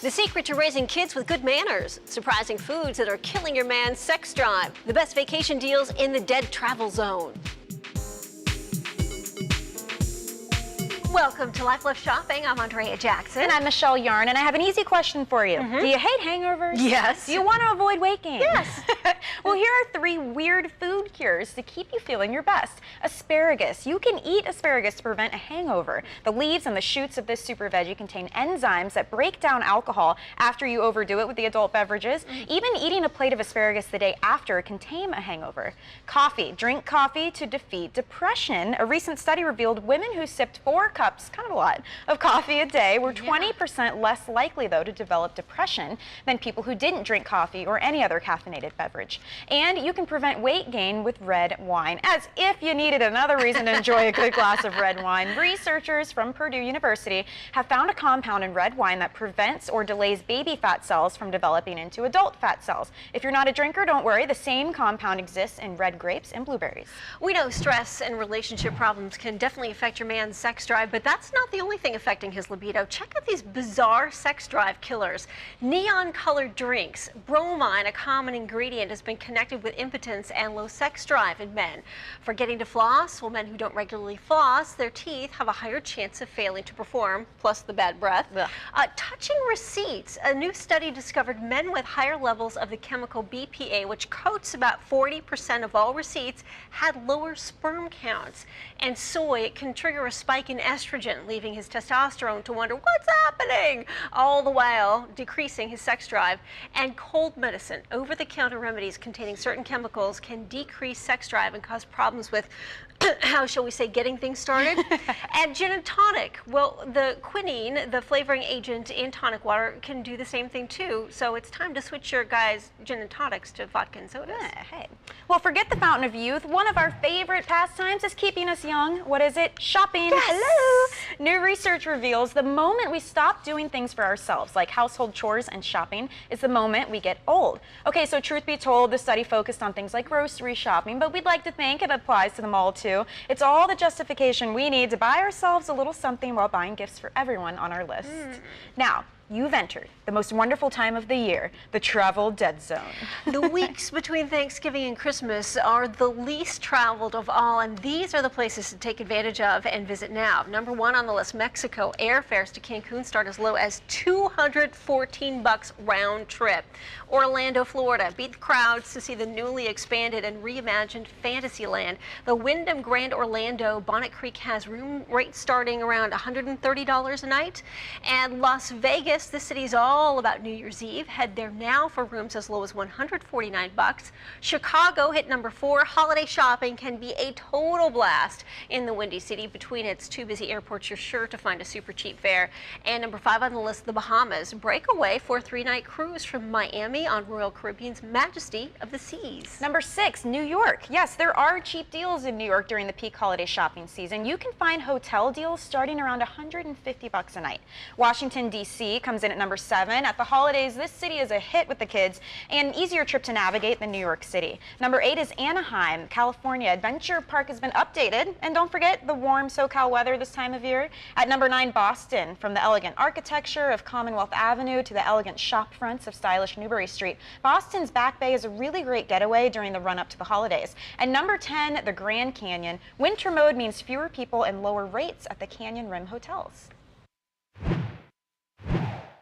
The secret to raising kids with good manners. Surprising foods that are killing your man's sex drive. The best vacation deals in the dead travel zone. Welcome to Life Left Shopping. I'm Andrea Jackson. And I'm Michelle Yarn, and I have an easy question for you. Do you hate hangovers? Yes. Do you want to avoid weight gain? Yes. Well, here are 3 weird food cures to keep you feeling your best. Asparagus. You can eat asparagus to prevent a hangover. The leaves and the shoots of this super veggie contain enzymes that break down alcohol after you overdo it with the adult beverages. Even eating a plate of asparagus the day after can tame a hangover. Coffee. Drink coffee to defeat depression. A recent study revealed women who sipped 4 cups, kind of a lot, of coffee a day were 20% less likely, though, to develop depression than people who didn't drink coffee or any other caffeinated beverage. And you can prevent weight gain with red wine, as if you needed another reason to enjoy a good glass of red wine. Researchers from Purdue University have found a compound in red wine that prevents or delays baby fat cells from developing into adult fat cells. If you're not a drinker, don't worry. The same compound exists in red grapes and blueberries. We know stress and relationship problems can definitely affect your man's sex drive, but that's not the only thing affecting his libido. Check out these bizarre sex drive killers. Neon-colored drinks. Bromine, a common ingredient, has been connected with impotence and low sex drive in men. Forgetting to floss, well, men who don't regularly floss their teeth have a higher chance of failing to perform, plus the bad breath. Touching receipts. A new study discovered men with higher levels of the chemical BPA, which coats about 40% of all receipts, had lower sperm counts. And soy, it can trigger a spike in estrogen, leaving his testosterone to wonder what's happening, all the while decreasing his sex drive. And cold medicine, over-the-counter remedies containing certain chemicals, can decrease sex drive and cause problems with, how shall we say, getting things started. And gin and tonic, well, the quinine, the flavoring agent in tonic water, can do the same thing too. So it's time to switch your guys' gin and tonics to vodka and sodas. Hey. Well, forget the fountain of youth. One of our favorite pastimes is keeping us young. What is it? Shopping. Yes. Hello. New research reveals the moment we stop doing things for ourselves, like household chores and shopping, is the moment we get old. Okay, so truth be told, the study focused on things like grocery shopping, but we'd like to think it applies to them all too. It's all the justification we need to buy ourselves a little something while buying gifts for everyone on our list. Now, you've entered the most wonderful time of the year, the travel dead zone. The weeks between Thanksgiving and Christmas are the least traveled of all, and these are the places to take advantage of and visit now. Number 1 on the list, Mexico. Airfares to Cancun start as low as $214 round trip. Orlando, Florida. Beat the crowds to see the newly expanded and reimagined Fantasyland. The Wyndham Grand Orlando Bonnet Creek has room rates starting around $130 a night. And Las Vegas, the city's all about New Year's Eve. Head there now for rooms as low as $149. Chicago hit number 4. Holiday shopping can be a total blast in the Windy City. Between its 2 busy airports, you're sure to find a super cheap fare. And number 5 on the list, the Bahamas. Break away for a 3-night cruise from Miami on Royal Caribbean's Majesty of the Seas. Number 6, New York. Yes, there are cheap deals in New York during the peak holiday shopping season. You can find hotel deals starting around $150 a night. Washington, D.C. comes in at number 7. At the holidays, this city is a hit with the kids and an easier trip to navigate than New York City. Number 8 is Anaheim, California. Adventure Park has been updated. And don't forget the warm SoCal weather this time of year. At number 9, Boston. From the elegant architecture of Commonwealth Avenue to the elegant shop fronts of stylish Newbury Street, Boston's Back Bay is a really great getaway during the run-up to the holidays. And number 10, the Grand Canyon. Winter mode means fewer people and lower rates at the Canyon Rim hotels.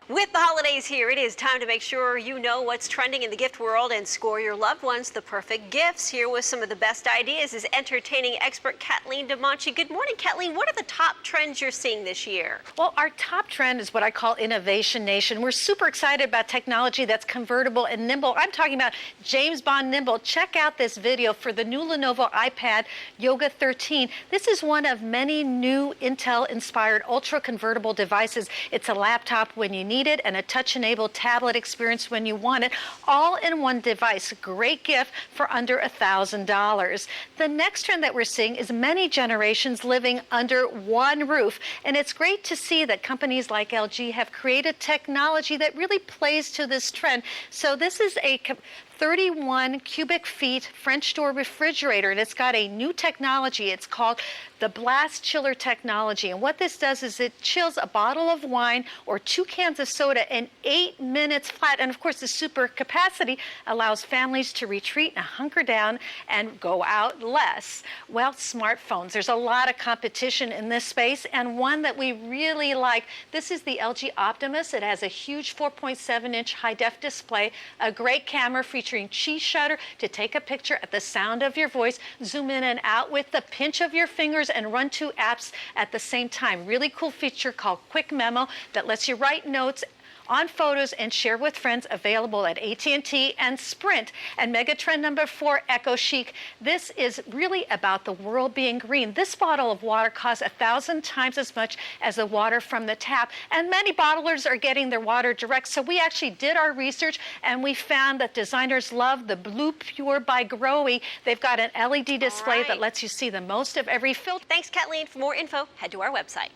With the holidays here, it is time to make sure you know what's trending in the gift world and score your loved ones the perfect gifts. Here with some of the best ideas is entertaining expert Kathleen DeMonchi. Good morning, Kathleen. What are the top trends you're seeing this year? Well, our top trend is what I call Innovation Nation. We're super excited about technology that's convertible and nimble. I'm talking about James Bond nimble. Check out this video for the new Lenovo iPad Yoga 13. This is one of many new Intel-inspired ultra-convertible devices. It's a laptop when you need it and a touch-enabled tablet experience when you want it, all in one device. Great gift for under $1,000. The next trend that we're seeing is many generations living under one roof, and it's great to see that companies like LG have created technology that really plays to this trend. So this is a 31 cubic feet French door refrigerator, and it's got a new technology. It's called the Blast Chiller technology. And what this does is it chills a bottle of wine or 2 cans of soda in 8 minutes flat. And of course, the super capacity allows families to retreat and hunker down and go out less. Well, smartphones. There's a lot of competition in this space, and one that we really like. This is the LG Optimus. It has a huge 4.7-inch high-def display, a great camera featuring cheese shutter to take a picture at the sound of your voice, zoom in and out with the pinch of your fingers, and run 2 apps at the same time. Really cool feature called Quick Memo that lets you write notes on photos and share with friends, available at AT&T and Sprint. And megatrend number 4, Eco Chic. This is really about the world being green. This bottle of water costs 1,000 times as much as the water from the tap. And many bottlers are getting their water direct. So we actually did our research, and we found that designers love the Blue Pure by Grohe. They've got an LED display that lets you see the most of every filter. Thanks, Kathleen. For more info, head to our website.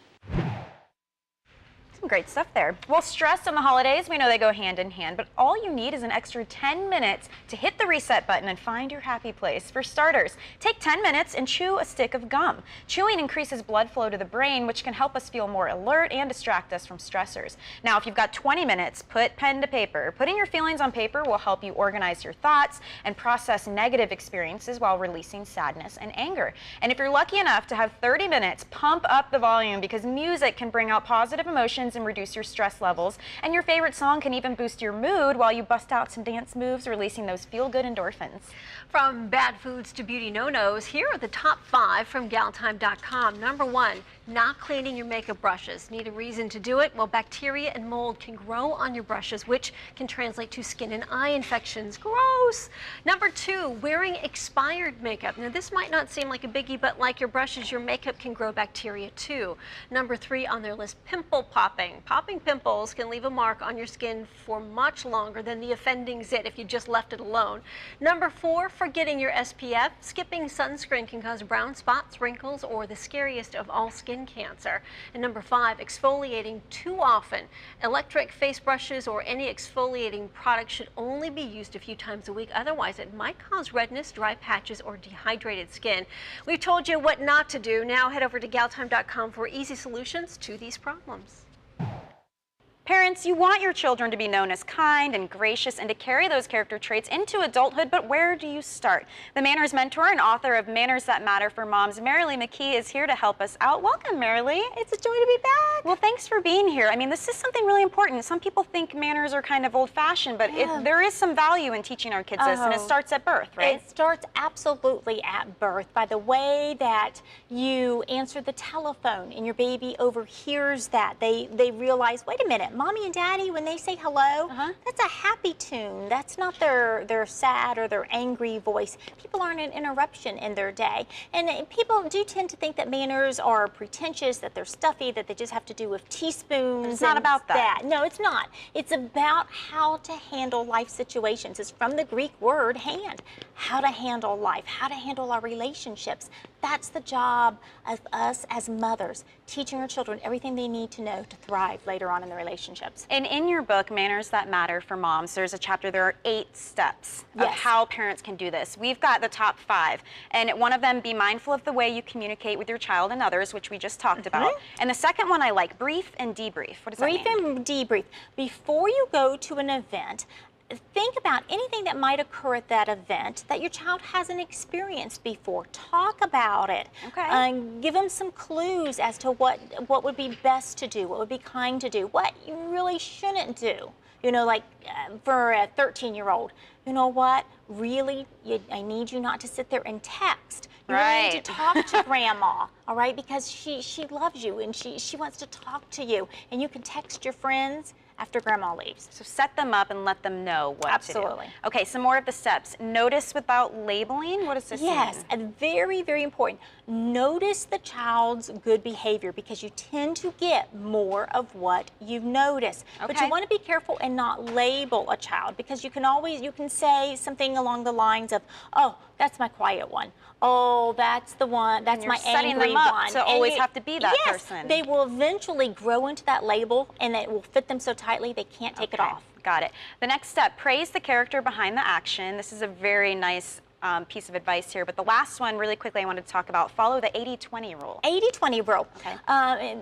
Some great stuff there. Well, stress on the holidays, we know they go hand in hand, but all you need is an extra 10 minutes to hit the reset button and find your happy place. For starters, take 10 minutes and chew a stick of gum. Chewing increases blood flow to the brain, which can help us feel more alert and distract us from stressors. Now, if you've got 20 minutes, put pen to paper. Putting your feelings on paper will help you organize your thoughts and process negative experiences while releasing sadness and anger. And if you're lucky enough to have 30 minutes, pump up the volume, because music can bring out positive emotions and reduce your stress levels. And your favorite song can even boost your mood while you bust out some dance moves, releasing those feel-good endorphins. From bad foods to beauty no-nos, here are the top 5 from galtime.com. Number 1, not cleaning your makeup brushes. Need a reason to do it? Well, bacteria and mold can grow on your brushes, which can translate to skin and eye infections. Gross! Number 2, wearing expired makeup. Now, this might not seem like a biggie, but like your brushes, your makeup can grow bacteria too. Number 3 on their list, pimple popping. Popping pimples can leave a mark on your skin for much longer than the offending zit if you just left it alone. Number 4, forgetting your SPF. Skipping sunscreen can cause brown spots, wrinkles, or the scariest of all, skin cancer. And number 5, exfoliating too often. Electric face brushes or any exfoliating product should only be used a few times a week. Otherwise, it might cause redness, dry patches, or dehydrated skin. We've told you what not to do. Now head over to galtime.com for easy solutions to these problems. Parents, you want your children to be known as kind and gracious and to carry those character traits into adulthood, but where do you start? The Manners mentor and author of Manners That Matter for Moms, Marilee McKee, is here to help us out. Welcome, Marilee. It's a joy to be back. Well, thanks for being here. I mean, this is something really important. Some people think manners are kind of old-fashioned, but there is some value in teaching our kids this, and it starts at birth, right? It starts absolutely at birth, by the way that you answer the telephone and your baby overhears that. They realize, wait a minute, Mommy and Daddy, when they say hello, that's a happy tune. That's not their sad or their angry voice. People aren't an interruption in their day. And people do tend to think that manners are pretentious, that they're stuffy, that they just have to do with teaspoons. It's not about that. No, it's not. It's about how to handle life situations. It's from the Greek word hand. How to handle life, how to handle our relationships. That's the job of us as mothers, teaching our children everything they need to know to thrive later on in their relationships. And in your book, Manners That Matter for Moms, there's a chapter, there are 8 steps of how parents can do this. We've got the top 5, and one of them, be mindful of the way you communicate with your child and others, which we just talked about. And the second one I like, brief and debrief. What does that mean? Brief and debrief. Before you go to an event, think about anything that might occur at that event that your child hasn't experienced before. Talk about it. Okay. Give them some clues as to what would be best to do, what would be kind to do, what you really shouldn't do. You know, like for a 13-year-old, you know what? Really, I need you not to sit there and text. You really need to talk to Grandma, all right? Because she loves you and she wants to talk to you. And you can text your friends after Grandma leaves. So set them up and let them know what to do. Okay, some more of the steps. Notice without labeling. What does this mean? Yes, and very, very important. Notice the child's good behavior, because you tend to get more of what you notice. But you want to be careful and not label a child, because you can say something along the lines of, oh, that's my quiet one. Oh, that's the one, that's my angry one. To always have to be that person. They will eventually grow into that label, and it will fit them so tight tightly, they can't take it off. Got it. The next step, praise the character behind the action. This is a very nice piece of advice here, but the last one, really quickly, I wanted to talk about, follow the 80-20 rule. 80-20 rule. Okay.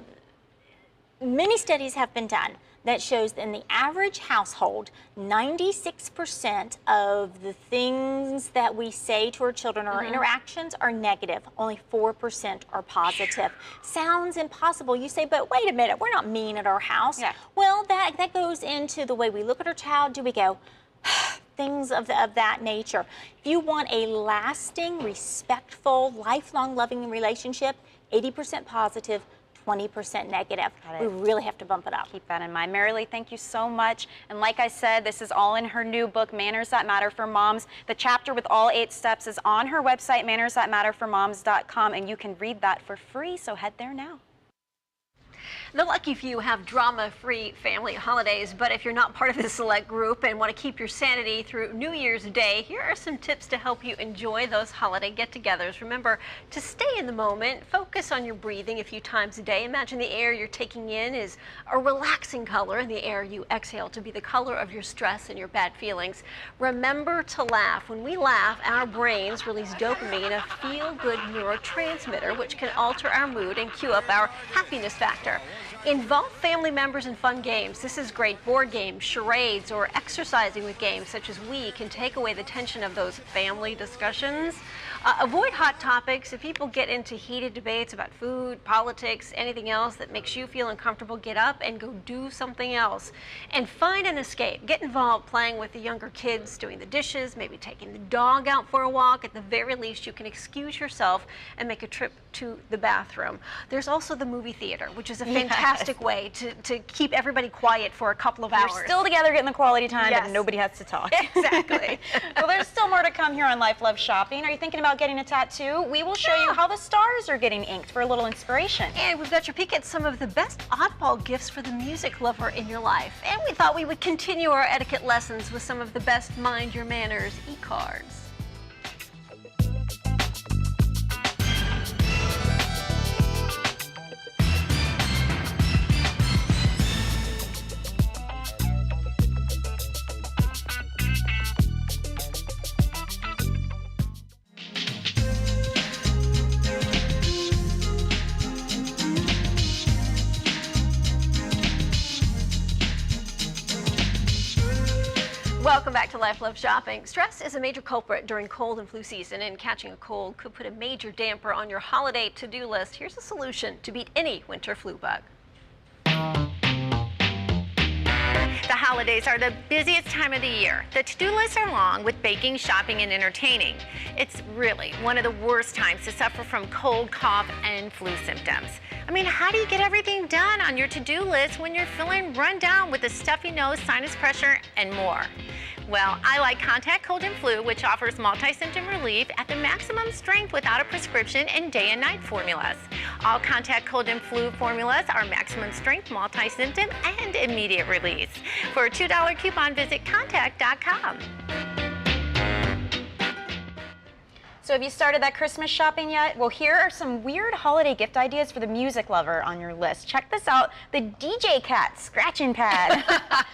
Many studies have been done that shows that in the average household, 96% of the things that we say to our children or our interactions are negative. Only 4% are positive. Sounds impossible. You say, but wait a minute, we're not mean at our house. Yeah. Well, that goes into the way we look at our child. Do we go, things of that nature? If you want a lasting, respectful, lifelong loving relationship, 80% positive, 20% negative. We really have to bump it up. Keep that in mind. Marilee, thank you so much. And like I said, this is all in her new book, Manners That Matter for Moms. The chapter with all 8 steps is on her website, mannersthatmatterformoms.com, and you can read that for free, so head there now. The lucky few have drama-free family holidays, but if you're not part of this select group and want to keep your sanity through New Year's Day, here are some tips to help you enjoy those holiday get-togethers. Remember to stay in the moment, focus on your breathing a few times a day. Imagine the air you're taking in is a relaxing color and the air you exhale to be the color of your stress and your bad feelings. Remember to laugh. When we laugh, our brains release dopamine, a feel-good neurotransmitter, which can alter our mood and cue up our happiness factor. Involve family members in fun games. This is great. Board games, charades, or exercising with games such as Wii can take away the tension of those family discussions. Avoid hot topics. If people get into heated debates about food, politics, anything else that makes you feel uncomfortable, get up and go do something else. And find an escape. Get involved playing with the younger kids, doing the dishes, maybe taking the dog out for a walk. At the very least, you can excuse yourself and make a trip to the bathroom. There's also the movie theater, which is a fantastic way to keep everybody quiet for a couple of hours. You're still together getting the quality time, but nobody has to talk. Exactly. Well, there's still more to come here on Life Love Shopping. Are you thinking about getting a tattoo? We will show you how the stars are getting inked for a little inspiration. And we've got your peek at some of the best oddball gifts for the music lover in your life. And we thought we would continue our etiquette lessons with some of the best Mind Your Manners e-cards. Welcome back to Life Love Shopping. Stress is a major culprit during cold and flu season, and catching a cold could put a major damper on your holiday to-do list. Here's a solution to beat any winter flu bug. The holidays are the busiest time of the year. The to-do lists are long with baking, shopping, and entertaining. It's really one of the worst times to suffer from cold, cough, and flu symptoms. I mean, how do you get everything done on your to-do list when you're feeling run down with a stuffy nose, sinus pressure, and more? Well, I like Contact Cold and Flu, which offers multi-symptom relief at the maximum strength without a prescription and day and night formulas. All Contact Cold and Flu formulas are maximum strength, multi-symptom, and immediate release. For a $2 coupon, visit contact.com. So have you started that Christmas shopping yet? Well, here are some weird holiday gift ideas for the music lover on your list. Check this out, the DJ Cat scratching pad.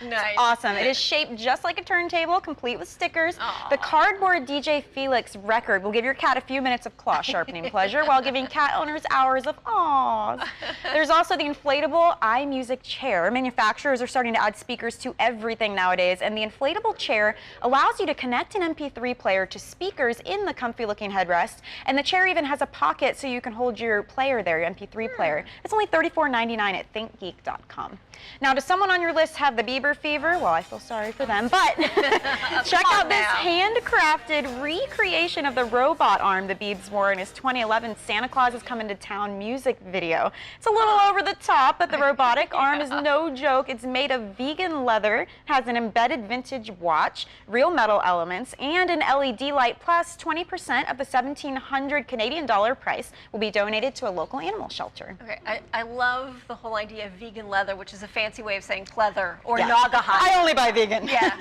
Nice. Awesome. It is shaped just like a turntable, complete with stickers. Aww. The cardboard DJ Felix record will give your cat a few minutes of claw sharpening pleasure while giving cat owners hours of awws. There's also the inflatable iMusic chair. Manufacturers are starting to add speakers to everything nowadays, and the inflatable chair allows you to connect an MP3 player to speakers in the comfy looking headrest, and the chair even has a pocket so you can hold your player there, your MP3 player. It's only $34.99 at thinkgeek.com. Now, does someone on your list have the Bieber fever? Well, I feel sorry for them, but check out this handcrafted recreation of the robot arm the Biebs wore in his 2011 Santa Claus is Coming to Town music video. It's a little over the top, but the robotic arm is no joke. It's made of vegan leather, has an embedded vintage watch, real metal elements, and an LED light, plus 20% of the $1,700 Canadian price will be donated to a local animal shelter. Okay, I love the whole idea of vegan leather, which is a fancy way of saying pleather or Yeah. naga hide. I only buy vegan. Yeah.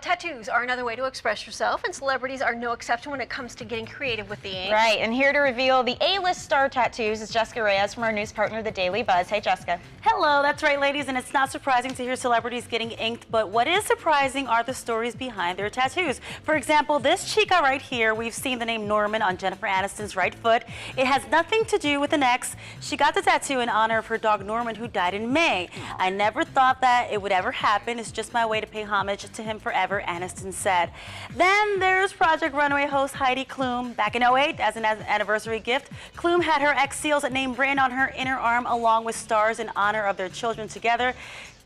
Tattoos are another way to express yourself, and celebrities are no exception when it comes to getting creative with the ink. Right, and here to reveal the A-list star tattoos is Jessica Reyes from our news partner, The Daily Buzz. Hey, Jessica. Hello, that's right, ladies, and it's not surprising to hear celebrities getting inked, but what is surprising are the stories behind their tattoos. For example, this chica right here, we've seen the name Norman on Jennifer Aniston's right foot. It has nothing to do with an ex. She got the tattoo in honor of her dog Norman, who died in May. I never thought that it would ever happen. It's just my way to pay homage to him forever, Aniston said. Then there's Project Runway host Heidi Klum. Back in 2008, as an anniversary gift, Klum had her ex-seals named Brand on her inner arm along with stars in honor of their children together.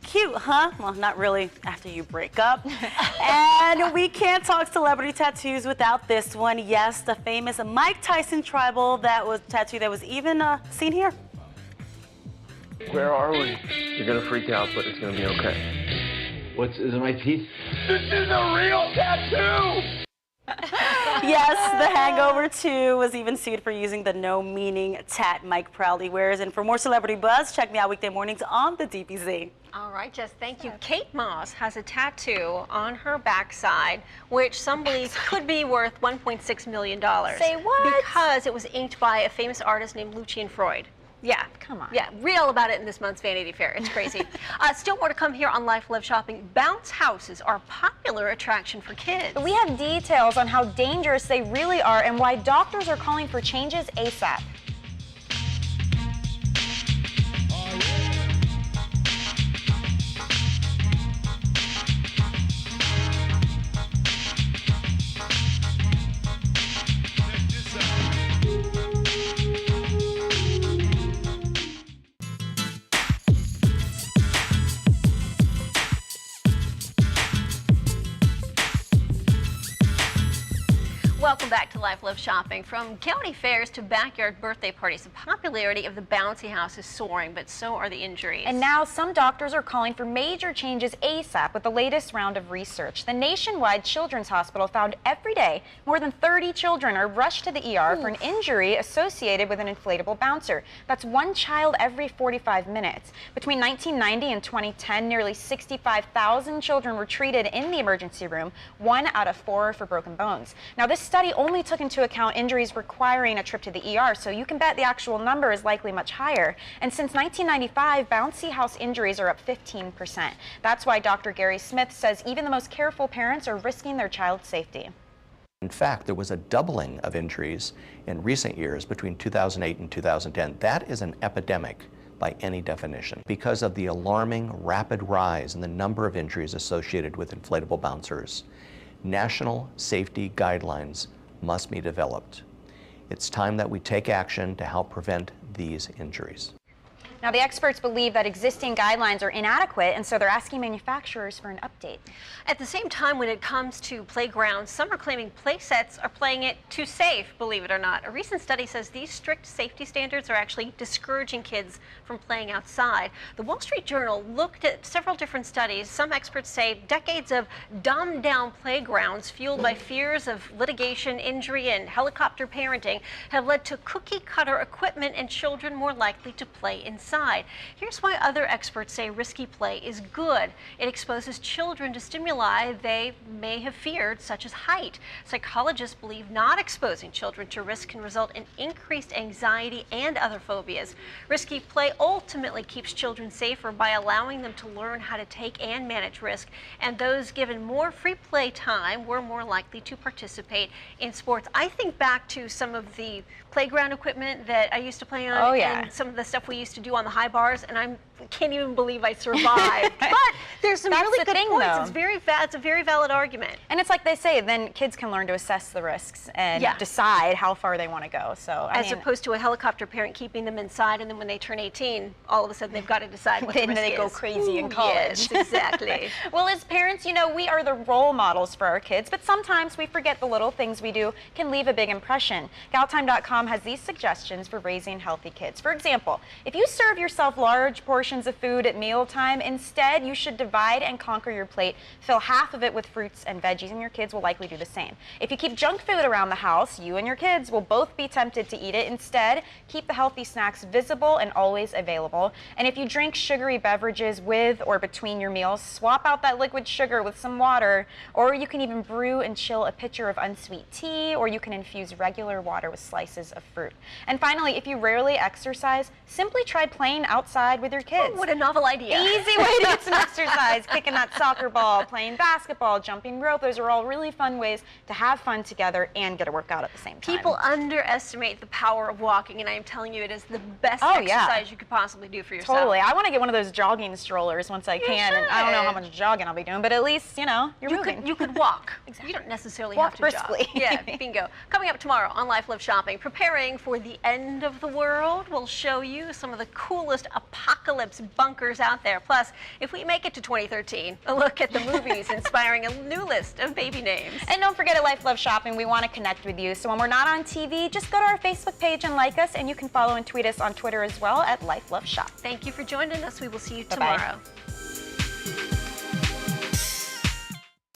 Cute, huh? Well, not really after you break up. And we can't talk celebrity tattoos without this one. Yes, the famous Mike Tyson tribal tattoo that was even seen here. Where are we? You're gonna freak out, but it's gonna be okay. Is it my teeth? This is a real tattoo! Yes, The Hangover 2 was even sued for using the no-meaning tat Mike proudly wears. And for more celebrity buzz, check me out weekday mornings on the DPZ. All right, Jess, thank you. Kate Moss has a tattoo on her backside, which some believe could be worth $1.6 million. Say what? Because it was inked by a famous artist named Lucian Freud. Yeah. Come on. Yeah, read all about it in this month's Vanity Fair. It's crazy. Still more to come here on Life Love Shopping. Bounce houses are a popular attraction for kids. We have details on how dangerous they really are and why doctors are calling for changes ASAP. Welcome back to Life Love Shopping. From county fairs to backyard birthday parties, the popularity of the bouncy house is soaring, but so are the injuries. And now some doctors are calling for major changes ASAP with the latest round of research. The Nationwide Children's Hospital found every day more than 30 children are rushed to the ER for an injury associated with an inflatable bouncer. That's one child every 45 minutes. Between 1990 and 2010, nearly 65,000 children were treated in the emergency room, 1 out of 4 for broken bones. Now, this study only took into account injuries requiring a trip to the ER, so you can bet the actual number is likely much higher. And since 1995, bouncy house injuries are up 15%. That's why Dr. Gary Smith says even the most careful parents are risking their child's safety. In fact, there was a doubling of injuries in recent years between 2008 and 2010. That is an epidemic by any definition because of the alarming rapid rise in the number of injuries associated with inflatable bouncers. National safety guidelines must be developed. It's time that we take action to help prevent these injuries. Now, the experts believe that existing guidelines are inadequate, and so they're asking manufacturers for an update. At the same time, when it comes to playgrounds, some are claiming play sets are playing it too safe, believe it or not. A recent study says these strict safety standards are actually discouraging kids from playing outside. The Wall Street Journal looked at several different studies. Some experts say decades of dumbed-down playgrounds fueled by fears of litigation, injury, and helicopter parenting have led to cookie-cutter equipment and children more likely to play inside. Here's why other experts say risky play is good. It exposes children to stimuli they may have feared, such as height. Psychologists believe not exposing children to risk can result in increased anxiety and other phobias. Risky play ultimately keeps children safer by allowing them to learn how to take and manage risk, and those given more free play time were more likely to participate in sports. I think back to some of the playground equipment that I used to play on, Oh, yeah. and some of the stuff we used to do on the high bars, and I can't even believe I survived. But there's some That's really the good thing, points. though. It's a very valid argument. And it's like they say, then kids can learn to assess the risks and Yeah. decide how far they want to go. So, I As mean, opposed to a helicopter parent keeping them inside, and then when they turn 18, all of a sudden they've got to decide what the then risk they go is. crazy in Ooh, college. Yes, exactly. Well, as parents, you know, we are the role models for our kids, but sometimes we forget the little things we do can leave a big impression. Galtime.com has these suggestions for raising healthy kids. For example, if you serve yourself large portions portions of food at mealtime. Instead, you should divide and conquer your plate. Fill half of it with fruits and veggies, and your kids will likely do the same. If you keep junk food around the house, you and your kids will both be tempted to eat it. Instead, keep the healthy snacks visible and always available. And if you drink sugary beverages with or between your meals, swap out that liquid sugar with some water, or you can even brew and chill a pitcher of unsweet tea, or you can infuse regular water with slices of fruit. And finally, if you rarely exercise, simply try playing outside with your kids. Oh, what a novel idea. Easy way to get some exercise, kicking that soccer ball, playing basketball, jumping rope. Those are all really fun ways to have fun together and get a workout at the same time. People underestimate the power of walking, and I am telling you, it is the best exercise you could possibly do for yourself. Totally. I want to get one of those jogging strollers once I can. And I don't know how much jogging I'll be doing, but at least, you know, you're moving. You could walk. Exactly. You don't necessarily Walk have to briskly. jog. Yeah, bingo. Coming up tomorrow on Life Love Shopping, preparing for the end of the world. We'll show you some of the coolest apocalypse bunkers out there. Plus, if we make it to 2013, a look at the movies inspiring a new list of baby names. And don't forget, at Life Love Shopping, we want to connect with you. So when we're not on TV, just go to our Facebook page and like us, and you can follow and tweet us on Twitter as well at Life Love Shop. Thank you for joining us. We will see you Bye-bye. tomorrow.